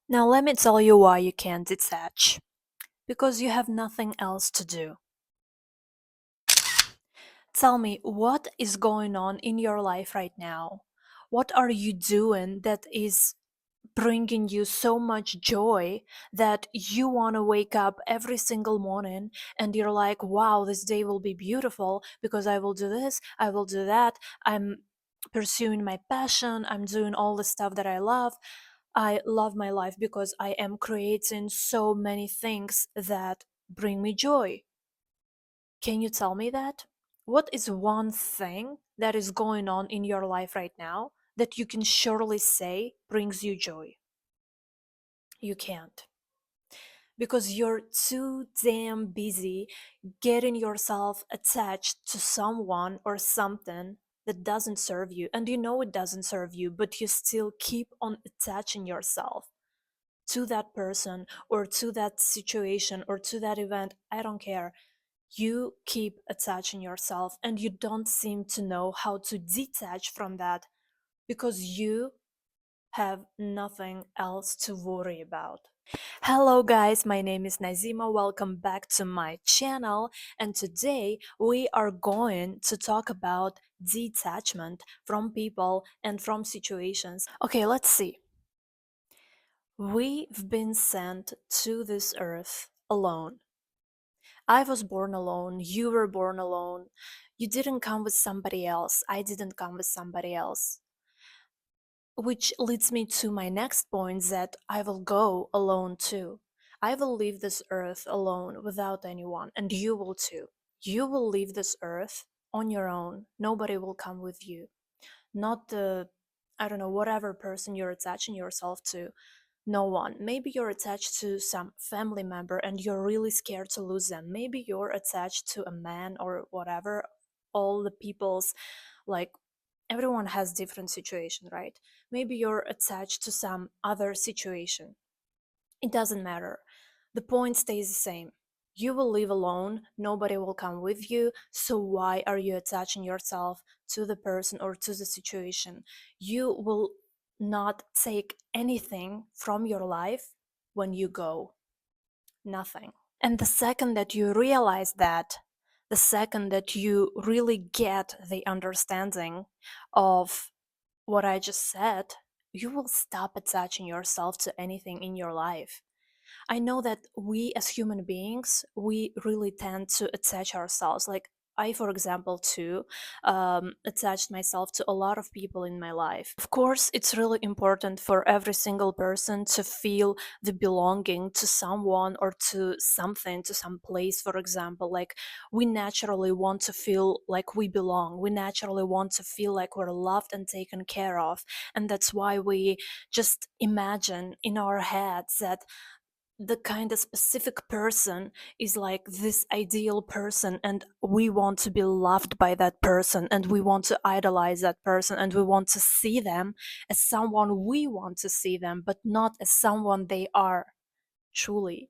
Now, let me tell you why you can't detach. Because you have nothing else to do. Tell me, what is going on in your life right now? What are you doing that is bringing you so much joy that you want to wake up every single morning and you're like, wow, this day will be beautiful because I will do this, I will do that. I'm pursuing my passion, I'm doing all the stuff that I love. I love my life because I am creating so many things that bring me joy. Can you tell me that? What is one thing that is going on in your life right now that you can surely say brings you joy? You can't. Because you're too damn busy getting yourself attached to someone or something that doesn't serve you. And you know it doesn't serve you, but you still keep on attaching yourself to that person or to that situation or to that event. I don't care. You keep attaching yourself and you don't seem to know how to detach from that because you have nothing else to worry about. Hello guys, my name is Nazima. Welcome back to my channel, and today we are going to talk about detachment from people and from situations. Okay, let's see. We've been sent to this earth alone. I was born alone, you were born alone. You didn't come with somebody else, I didn't come with somebody else. Which leads me to my next point, that I will go alone too. I will leave this earth alone without anyone, and you will too. You will leave this earth on your own. Nobody will come with you. Not the, I don't know, whatever person you're attaching yourself to. No one. Maybe you're attached to some family member and you're really scared to lose them. Maybe you're attached to a man or whatever. All the people's, like, everyone has different situation, right? Maybe you're attached to some other situation. It doesn't matter. The point stays the same. You will live alone, nobody will come with you, so why are you attaching yourself to the person or to the situation? You will not take anything from your life when you go. Nothing. And the second that you realize that, the second that you really get the understanding of what I just said, you will stop attaching yourself to anything in your life. I know that we as human beings, we really tend to attach ourselves. Like I, for example, too, attached myself to a lot of people in my life. Of course, it's really important for every single person to feel the belonging to someone or to something, to some place, for example. Like we naturally want to feel like we belong. We naturally want to feel like we're loved and taken care of. And that's why we just imagine in our heads that the kind of specific person is like this ideal person, and we want to be loved by that person, and we want to idolize that person, and we want to see them as someone we want to see them, but not as someone they are truly.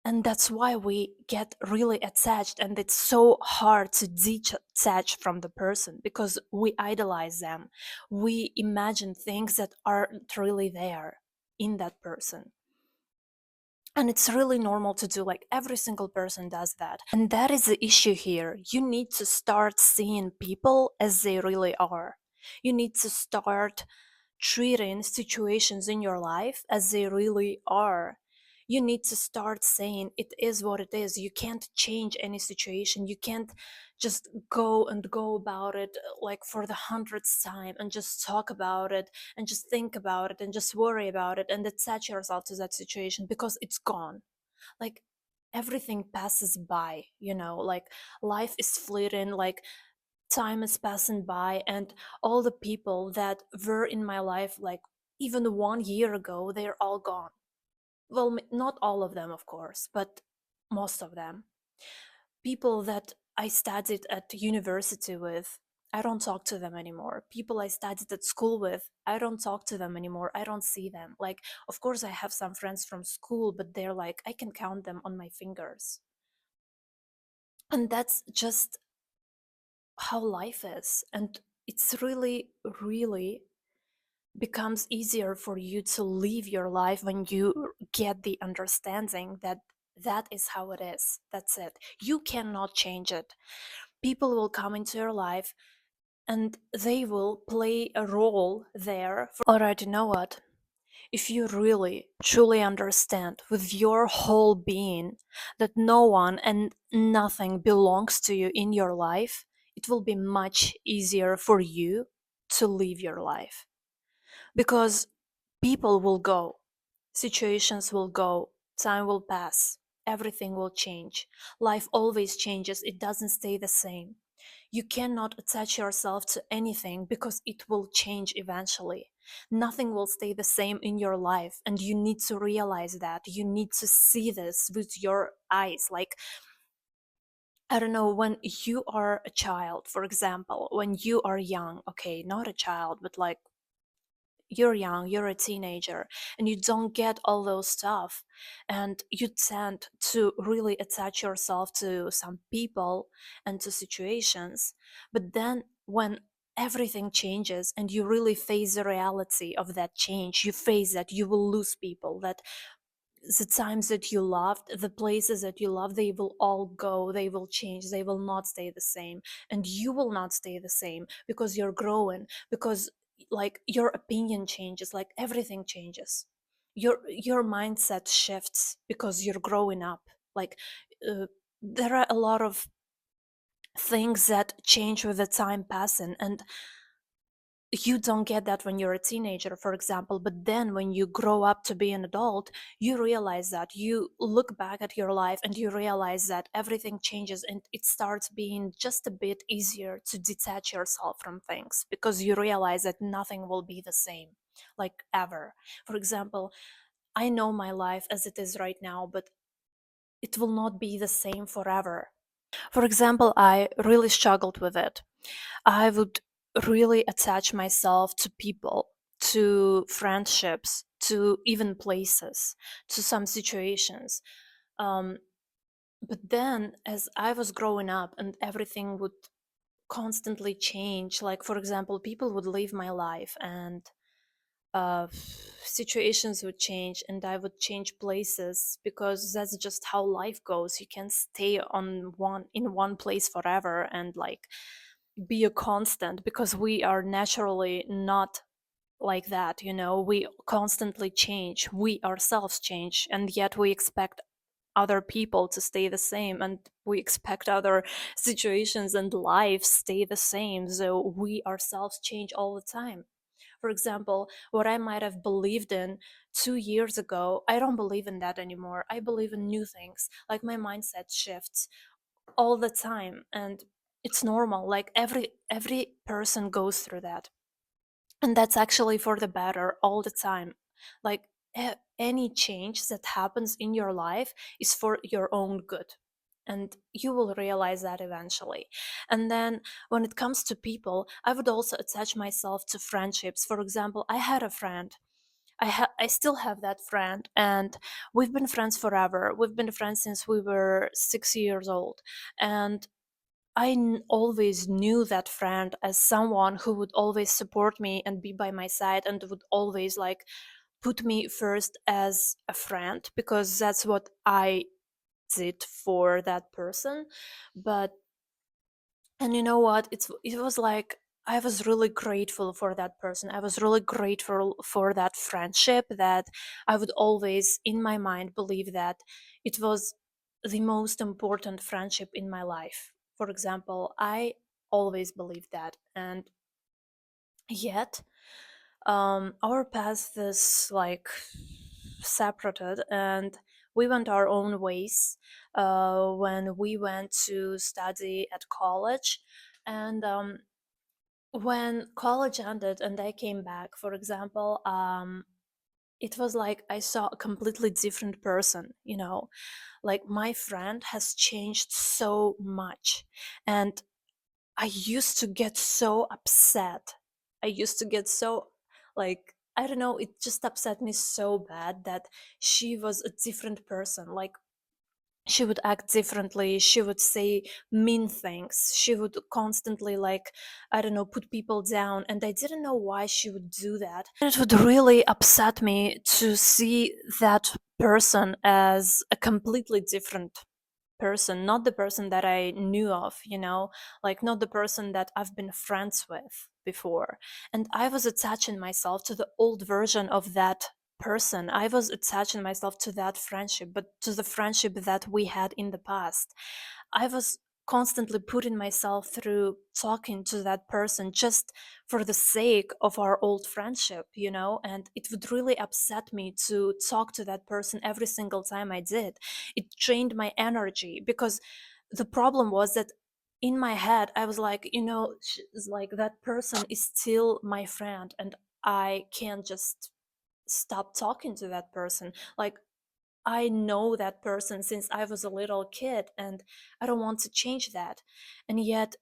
And that's why we get really attached, and it's so hard to detach from the person because we idolize them. We imagine things that aren't really there in that person. And it's really normal to do, like every single person does that. And that is the issue here. You need to start seeing people as they really are. You need to start treating situations in your life as they really are. You need to start saying it is what it is. You can't change any situation. You can't just go and go about it like for the hundredth time and just talk about it and just think about it and just worry about it and attach yourself to that situation because it's gone. Like everything passes by, like life is fleeting, like time is passing by, and all the people that were in my life, like even 1 year ago, they're all gone. Well, not all of them, of course, but most of them. People that I studied at university with, I don't talk to them anymore. People I studied at school with, I don't talk to them anymore. I don't see them. Like, of course, I have some friends from school, but they're like, I can count them on my fingers. And that's just how life is. And it's really, really becomes easier for you to live your life when you get the understanding that that is how it is. That's it. You cannot change it. People will come into your life and they will play a role there. Alright, you know what? If you really truly understand with your whole being that no one and nothing belongs to you in your life, it will be much easier for you to live your life. Because people will go, situations will go, time will pass, everything will change. Life always changes, it doesn't stay the same. You cannot attach yourself to anything because it will change eventually. Nothing will stay the same in your life, and you need to realize that. You need to see this with your eyes. Like, I don't know, when you are a child, for example, when you are young, okay, not a child, but like you're young, you're a teenager, and you don't get all those stuff, and you tend to really attach yourself to some people and to situations. But then when everything changes and you really face the reality of that change, you face that you will lose people, that the times that you loved, the places that you love, they will all go, they will change, they will not stay the same. And you will not stay the same because you're growing, because like your opinion changes, like everything changes. Your mindset shifts because you're growing up. Like uh, there are a lot of things that change with the time passing, and you don't get that when you're a teenager, for example. But then when you grow up to be an adult, you realize that, you look back at your life and you realize that everything changes, and it starts being just a bit easier to detach yourself from things because you realize that nothing will be the same, like ever. For example, I know my life as it is right now, but it will not be the same forever. For example, I really struggled with it. I would really attach myself to people, to friendships, to even places, to some situations. Um, but then, as I was growing up and everything would constantly change, like, for example, people would leave my life and uh, situations would change and I would change places because that's just how life goes. You can't stay on one in one place forever and like be a constant, because we are naturally not like that. We constantly change, we ourselves change, and yet we expect other people to stay the same, and we expect other situations and lives stay the same, so we ourselves change all the time. For example, what I might have believed in 2 years ago, I don't believe in that anymore. I believe in new things. Like, my mindset shifts all the time, and it's normal. Like, every person goes through that, and that's actually for the better all the time. Like, any change that happens in your life is for your own good, and you will realize that eventually. And then when it comes to people, I would also attach myself to friendships. For example, I had a friend, I still have that friend, and we've been friends forever. We've been friends since we were 6 years old, and always knew that friend as someone who would always support me and be by my side and would always like put me first as a friend, because that's what I did for that person. But and you know what? It was like I was really grateful for that person. I was really grateful for that friendship, that I would always in my mind believe that it was the most important friendship in my life. For example, I always believed that. And yet our path is like separated, and we went our own ways when we went to study at college. And when college ended and I came back, for example, it was like I saw a completely different person. Like, my friend has changed so much, and I used to get so upset. I used to get so, like, I don't know, it just upset me so bad that she was a different person. Like, she would act differently, she would say mean things, she would constantly, like, I don't know, put people down, and I didn't know why she would do that. It would really upset me to see that person as a completely different person, not the person that I knew of, like not the person that I've been friends with before. And I was attaching myself to the old version of that person. I was attaching myself to that friendship, but to the friendship that we had in the past. I was constantly putting myself through talking to that person just for the sake of our old friendship, and it would really upset me to talk to that person every single time I did. It drained my energy because the problem was that in my head I was like, like that person is still my friend, and I can't just stop talking to that person. Like, I know that person since I was a little kid, and I don't want to change that. And yet,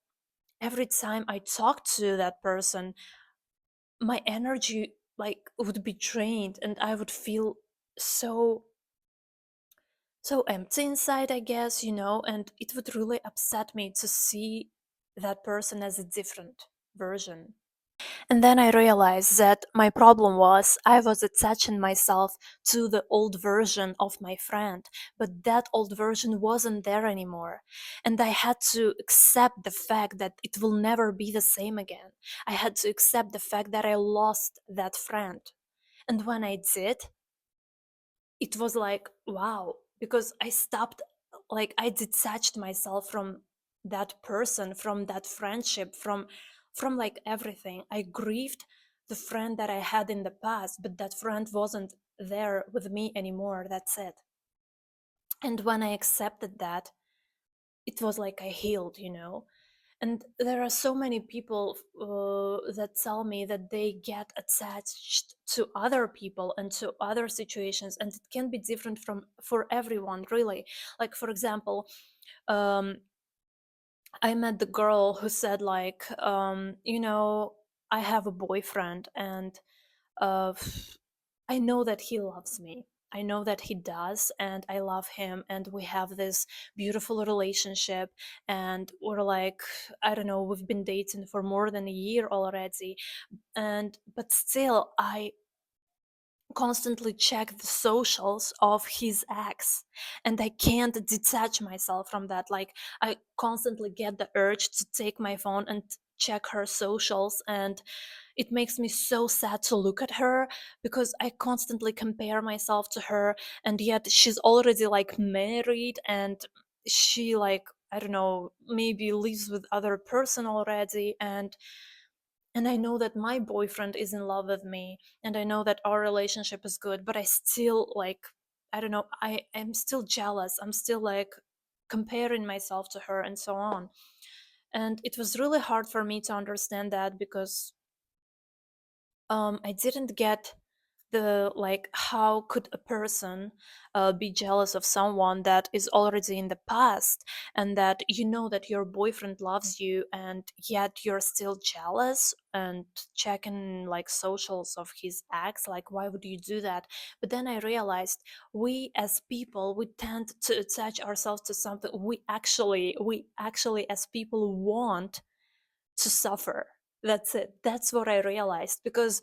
every time I talk to that person, my energy like would be drained, and I would feel so empty inside, I guess, and it would really upset me to see that person as a different version. And then I realized that my problem was I was attaching myself to the old version of my friend, but that old version wasn't there anymore. And I had to accept the fact that it will never be the same again. I had to accept the fact that I lost that friend. And when I did, it was like, wow, because I stopped, like, I detached myself from that person, from that friendship, from like everything. I grieved the friend that I had in the past, but that friend wasn't there with me anymore. That's it. And when I accepted that, it was like I healed, and there are so many people that tell me that they get attached to other people and to other situations, and it can be different from for everyone, really. Like, for example, um, I met the girl who said, like, I have a boyfriend, and uh, I know that he loves me. I know that he does, and I love him, and we have this beautiful relationship. And we're like, I don't know, we've been dating for more than a year already. And but still, I constantly check the socials of his ex, and I can't detach myself from that. Like, I constantly get the urge to take my phone and check her socials, and it makes me so sad to look at her because I constantly compare myself to her, and yet she's already like married, and she, like, I don't know, maybe lives with other person already. And I know that my boyfriend is in love with me, and I know that our relationship is good, but I still, like, I don't know, I am still jealous. I'm still like comparing myself to her and so on. And it was really hard for me to understand that because I didn't get the, like, how could a person be jealous of someone that is already in the past, and that you know that your boyfriend loves you, and yet you're still jealous and checking like socials of his ex. Like, why would you do that? But then I realized we as people, we tend to attach ourselves to something we actually as people want to suffer. That's it. That's what I realized. Because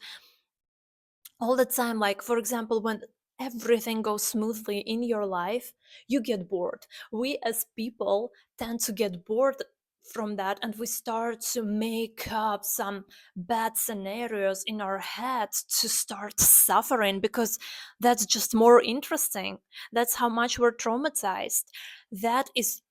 all the time, like, for example, when everything goes smoothly in your life, you get bored. We as people tend to get bored from that, and we start to make up some bad scenarios in our heads to start suffering, because that's just more interesting. That's how much we're traumatized. That is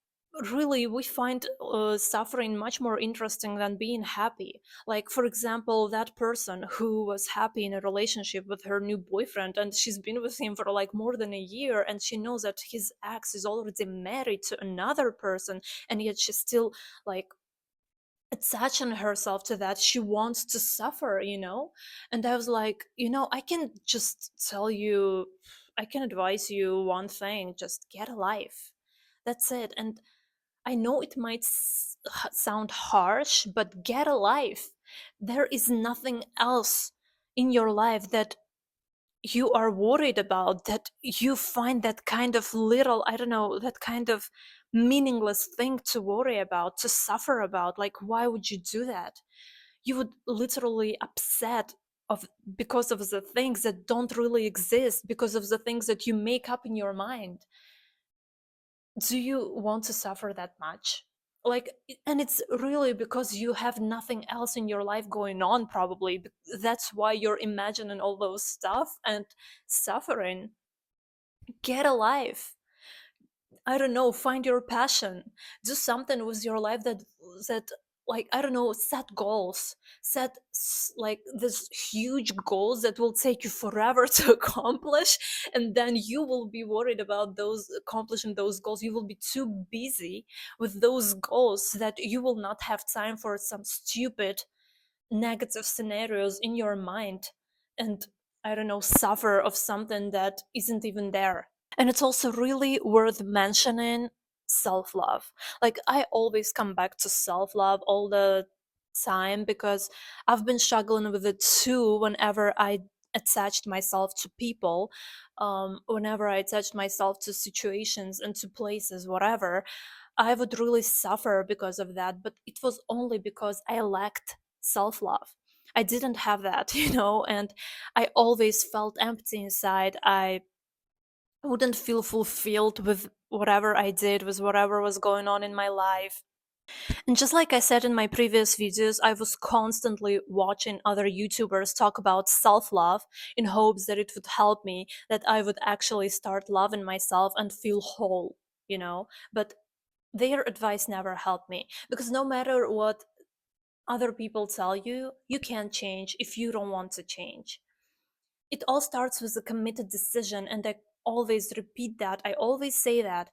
really, we find suffering much more interesting than being happy. Like, for example, that person who was happy in a relationship with her new boyfriend, and she's been with him for like more than a year, and she knows that his ex is already married to another person, and yet she's still like attaching herself to that. She wants to suffer, and I was like, I can just tell you, I can advise you one thing: just get a life. That's it. And I know it might sound harsh, but get a life. There is nothing else in your life that you are worried about, that you find that kind of little, I don't know, that kind of meaningless thing to worry about, to suffer about. Like, why would you do that? You would literally upset of because of the things that don't really exist, because of the things that you make up in your mind. Do you want to suffer that much? Like, and it's really because you have nothing else in your life going on, probably. That's why you're imagining all those stuff and suffering. Get a life. I don't know, find your passion. Do something with your life that like, I don't know, set goals. Like this huge goals that will take you forever to accomplish, and then you will be worried about those accomplishing those goals. You will be too busy with those goals that you will not have time for some stupid negative scenarios in your mind, and I don't know, suffer of something that isn't even there. And it's also really worth mentioning self love. Like, I always come back to self love all the time because I've been struggling with it too whenever I attached myself to people, whenever I attached myself to situations and to places, whatever. I would really suffer because of that, but it was only because I lacked self love. I didn't have that, and I always felt empty inside. I wouldn't feel fulfilled with whatever I did, with whatever was going on in my life. And just like I said in my previous videos, I was constantly watching other YouTubers talk about self love in hopes that it would help me, that I would actually start loving myself and feel whole. But their advice never helped me, because no matter what other people tell you, you can't change if you don't want to change. It all starts with a committed decision, and I always repeat that. I always say that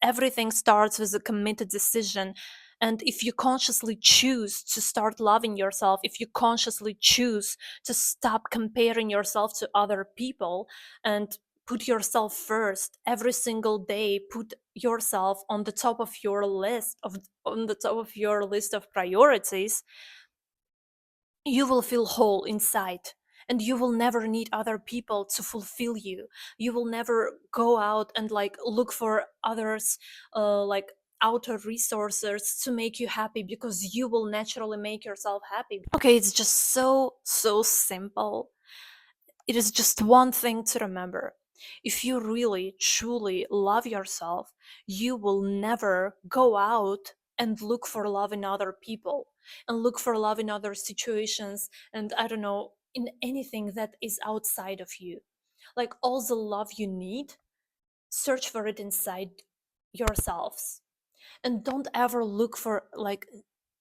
everything starts with a committed decision. And if you consciously choose to start loving yourself, if you consciously choose to stop comparing yourself to other people and put yourself first every single day, put yourself on the top of your list of on the top of your list of priorities, you will feel whole inside, and you will never need other people to fulfill you. You will never go out and like look for others, like outer resources to make you happy, because you will naturally make yourself happy. Okay, it's just so simple. It is just one thing to remember. If you really, truly love yourself, you will never go out and look for love in other people and look for love in other situations, and I don't know, in anything that is outside of you. Like, all the love you need, search for it inside yourselves. And don't ever look for, like,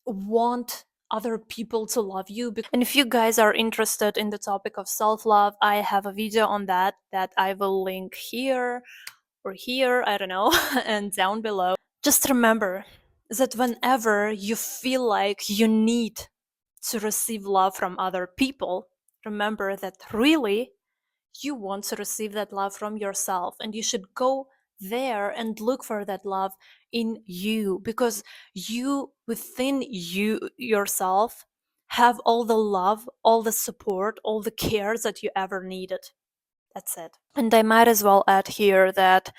want other people to love you. And if you guys are interested in the topic of self-love, I have a video on that I will link here or here, I don't know, and down below. Just remember that whenever you feel like you need to receive love from other people, remember that really you want to receive that love from yourself, and you should go there and look for that love in you, because you, within you yourself, have all the love, all the support, all the cares that you ever needed. That's it. And I might as well add here that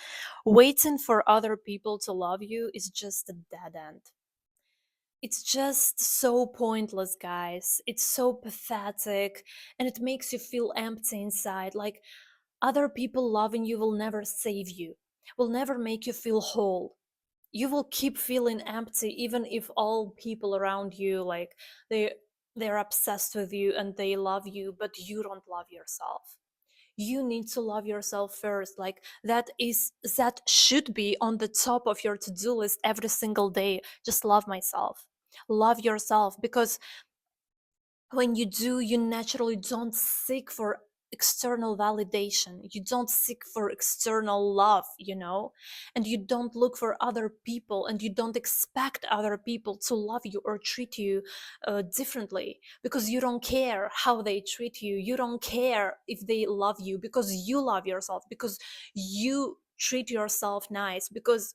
waiting for other people to love you is just a dead end. It's just so pointless, guys. It's so pathetic, and it makes you feel empty inside. Like, other people loving you will never save you, will never make you feel whole. You will keep feeling empty even if all people around you, like, they're obsessed with you and they love you, but you don't love yourself. You need to love yourself first. Like, that should be on the top of your to-do list every single day. Just love myself, love yourself, because when you do, you naturally don't seek for external validation, you don't seek for external love, and you don't look for other people, and you don't expect other people to love you or treat you differently, because you don't care how they treat you. You don't care if they love you, because you love yourself, because you treat yourself nice, because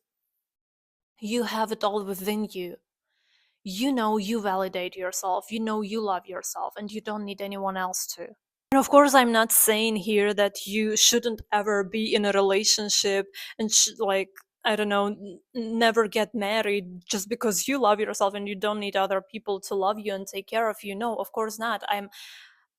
you have it all within you. You validate yourself, you love yourself, and you don't need anyone else to. And of course, I'm not saying here that you shouldn't ever be in a relationship and like, I don't know, never get married just because you love yourself and you don't need other people to love you and take care of you. No, of course not. I'm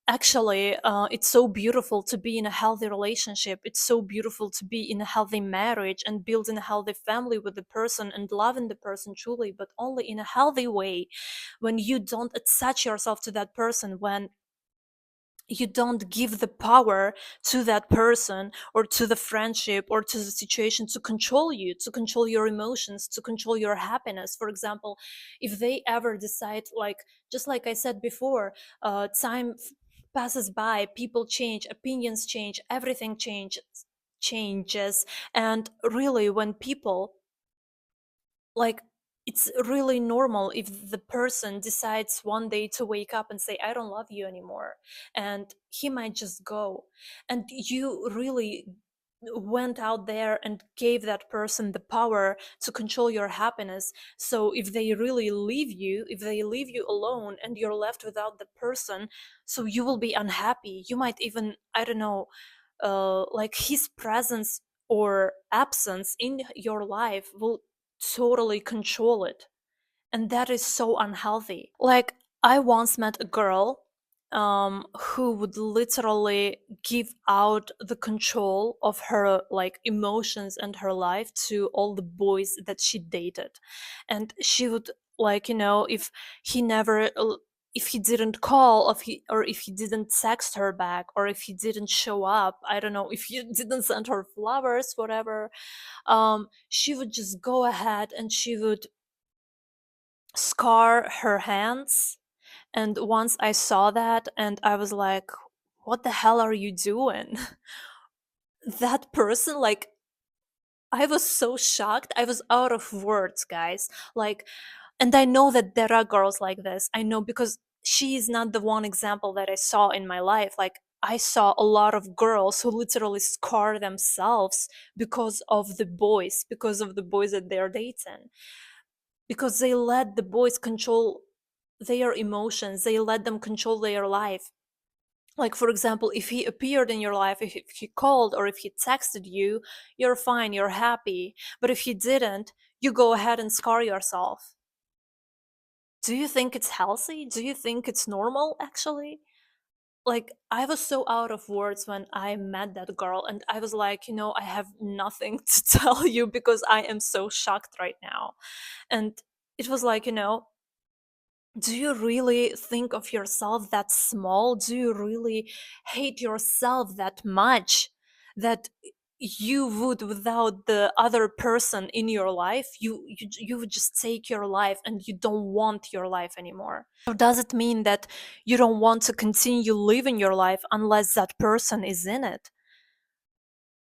actually, it's so beautiful to be in a healthy relationship. It's so beautiful to be in a healthy marriage and building a healthy family with the person and loving the person truly, but only in a healthy way, when you don't attach yourself to that person, when you don't give the power to that person or to the friendship or to the situation to control you, to control your emotions, to control your happiness. For example, if they ever decide, like, just like I said before, time passes by, people change, opinions change, everything changes. And really, when people, like, it's really normal if the person decides one day to wake up and say, I don't love you anymore, and he might just go. And you really went out there and gave that person the power to control your happiness. So if they really leave you, if they leave you alone and you're left without the person, so you will be unhappy. You might even, I don't know, like, his presence or absence in your life will totally control it. And that is so unhealthy. Like, I once met a girl who would literally give out the control of her, like, emotions and her life to all the boys that she dated. And she would, like, he never if he didn't call, if he didn't text her back, or if he didn't show up, I don't know, if he didn't send her flowers, whatever, she would just go ahead and she would scar her hands. And once I saw that, and I was like, what the hell are you doing? That person, like, I was so shocked. I was out of words, guys. Like, and I know that there are girls like this. I know, because she is not the one example that I saw in my life. Like, I saw a lot of girls who literally scar themselves because of the boys that they're dating, because they let the boys control their emotions, they let them control their life. Like, for example, if he appeared in your life, if he called or if he texted you, you're fine, you're happy. But if he didn't, you go ahead and scar yourself. Do you think it's healthy? Do you think it's normal, actually? Like, I was so out of words when I met that girl, and I was like, I have nothing to tell you because I am so shocked right now. And it was like, do you really think of yourself that small? Do you really hate yourself that much that you would, without the other person in your life, you would just take your life and you don't want your life anymore? Or does it mean that you don't want to continue living your life unless that person is in it?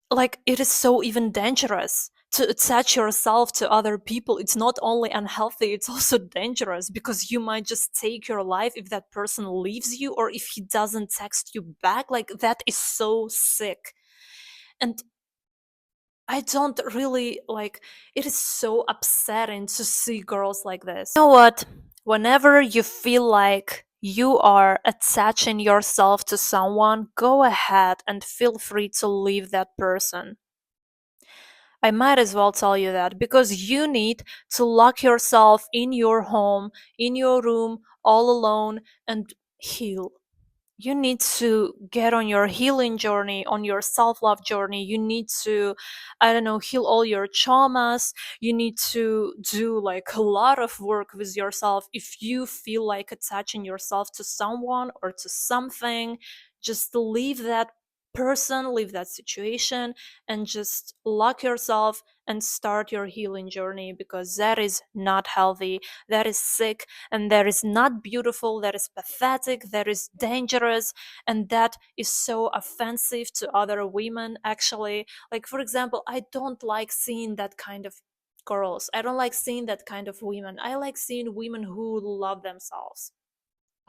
Like, it is so even dangerous to attach yourself to other people. It's not only unhealthy, it's also dangerous, because you might just take your life if that person leaves you or if he doesn't text you back. Like, that is so sick. And I don't really like, it is so upsetting to see girls like this. You know what? Whenever you feel like you are attaching yourself to someone, go ahead and feel free to leave that person. I might as well tell you that, because you need to lock yourself in your home, in your room, all alone, and heal. You need to get on your healing journey, on your self-love journey. You need to, I don't know, heal all your traumas. You need to do, like, a lot of work with yourself. If you feel like attaching yourself to someone or to something, just leave that person, leave that situation, and just lock yourself and start your healing journey, because that is not healthy, that is sick, and that is not beautiful, that is pathetic, that is dangerous, and that is so offensive to other women, actually. Like, for example, I don't like seeing that kind of girls. I don't like seeing that kind of women. I like seeing women who love themselves,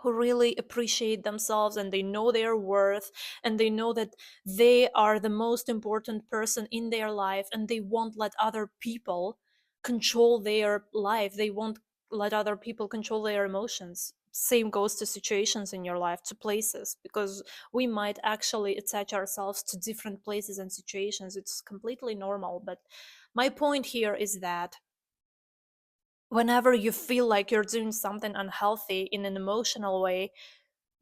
who really appreciate themselves, and they know their worth, and they know that they are the most important person in their life, and they won't let other people control their life. They won't let other people control their emotions. same goes to situations in your life, to places, because we might actually attach ourselves to different places and situations. It's completely normal. But my point here is that whenever you feel like you're doing something unhealthy in an emotional way,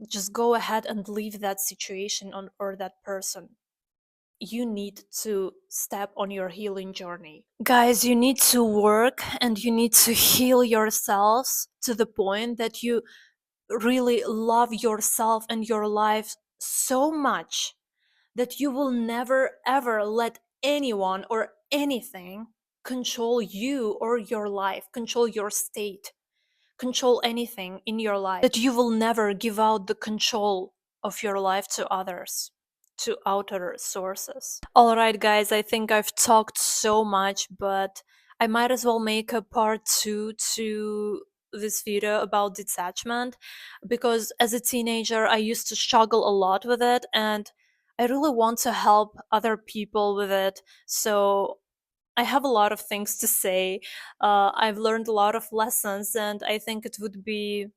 just go ahead and leave that situation on, or that person. You need to step on your healing journey. Guys, you need to work and you need to heal yourselves to the point that you really love yourself and your life so much that you will never ever let anyone or anything control you or your life, control your state, control anything in your life, that you will never give out the control of your life to others, to outer sources. All right, guys, I think I've talked so much, but I might as well make a part 2 to this video about detachment, because as a teenager I used to struggle a lot with it, and I really want to help other people with it. So I have a lot of things to say. I've learned a lot of lessons, and I think it would be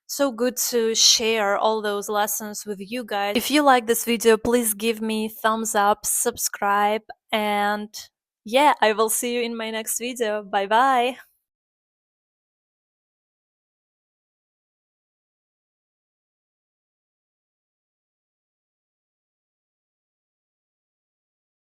so good to share all those lessons with you guys. If you like this video, please give me thumbs up, subscribe, and yeah, I will see you in my next video. Bye bye.